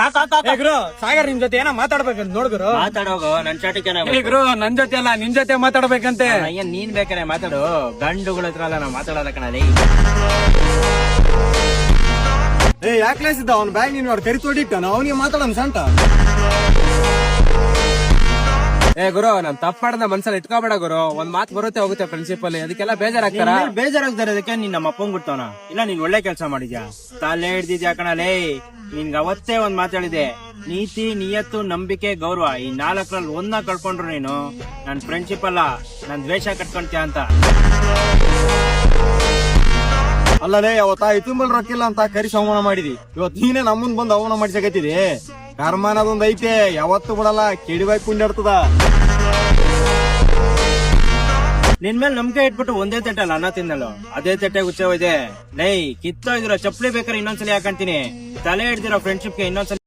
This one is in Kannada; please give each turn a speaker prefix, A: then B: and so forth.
A: ಗುರು ಸಾಗರ್ ನಿಮ್ ಜೊತೆ ಏನೋ ಮಾತಾಡ್ಬೇಕಂತ ನೋಡ್ಗುರು.
B: ಮಾತಾಡೋಗು ನನ್ ಚಾಟಿಕೆ
A: ಗುರು ನನ್ ಜೊತೆ ಅಲ್ಲ ನಿನ್ ಜೊತೆ ಮಾತಾಡ್ಬೇಕಂತೆ.
B: ಏನ್ ನೀನ್ ಬೇಕಾರೆ ಮಾತಾಡು, ಗಂಡುಗಳ ಹತ್ರ ಅಲ್ಲ ನಾವ್ ಮಾತಾಡೋದ ಕಣಲಿ.
A: ಯಾಕೆ ಇದ್ದ ಅವ್ನ ಬ್ಯಾಗ್ ನೀನ್ ಅವ್ರು ಕರಿ ತೊಡಿಟ್ಟಾನ ಅವನಿಗೆ ಮಾತಾಡೋಣ ಸಂಟ. ಗುರು ನಾನ್ ತಪ್ಪ ಮಾಡ್ದ ಮನ್ಸಲ್ಲಿ ಇಟ್ಕೋಬೇಡ ಗುರು. ಒಂದ್ ಮಾತು ಬರುತ್ತೆ ಹೋಗುತ್ತೆ ಪ್ರಿನ್ಸಿಪಲ್, ಅದಕ್ಕೆಲ್ಲ ಬೇಜಾರಾಗ್ತಾರ.
B: ಬೇಜಾರಾಗ್ತಾರೆ ಅದಕ್ಕೆ ನೀನ್ ನಮ್ಮ ಅಪ್ಪಂಗ್ ಬಿಡ್ತಾವನ ಇಲ್ಲ ನೀನ್ ಒಳ್ಳೆ ಕೆಲ್ಸ ಮಾಡಿದ್ಯಾ, ತಲೆ ಹಿಡ್ದಿದ್ಯಾ ಕಣಲೇ. ನಿನ್ಗ ಅವತ್ತೇ ಒಂದ್ ಮಾತಾಡಿದೆ, ನೀತಿ ನಿಯತ್ತು ನಂಬಿಕೆ ಗೌರವ ಈ 4ರಲ್ಲಿ ಒಂದನ್ನ ಕಳ್ಕೊಂಡ್ರು ನೀನು ನನ್ ಫ್ರೆಂಡ್ಶಿಪ್ ಅಲ್ಲ ನನ್ ದ್ವೇಷ ಕಟ್ಕೊಂತೀಯ ಅಂತ.
A: ಅಲ್ಲಲೇ ಅವತ್ತ ಇತುಂಬಲ್ ರೊಕ್ಕಿಲ್ಲ ಅಂತ ಕರಿಸಿ ಅವಮಾನ ಮಾಡಿದಿ, ಇವತ್ ನೀನೇ ನಮ್ಮನ್ ಬಂದು ಅವಮಾನ ಮಾಡಿಸಕತ್ತಿದಿ. ಕರ್ಮ ಅನ್ನೋದೊಂದ್ ಐತೆ, ಯಾವತ್ತು ಬಿಡಲ್ಲ, ಕೆಡಿಬಾಯಿ ಕುಂಡಿರ್ತದ.
B: ನಿನ್ ಮೇಲೆ ನಂಬಿಕೆ ಇಟ್ಬಿಟ್ಟು ಒಂದೇ ತಟ್ಟಲ್ಲ ಅನ್ನ ತಿನ್ನಲು, ಅದೇ ತಟ್ಟೆ ಹುಚ್ಚ ಇದೆ. ನೈ ಕಿತ್ತೋಯ್ದಿರೋ ಚಪ್ಪಲಿ ಬೇಕಾದ್ರೆ ಇನ್ನೊಂದ್ಸಲಿ ಹಾಕಂತೀನಿ, ತಲೆ ಹಿಡ್ದಿರೋ ಫ್ರೆಂಡ್ಶಿಪ್ಗೆ ಇನ್ನೊಂದ್ಸಲಿ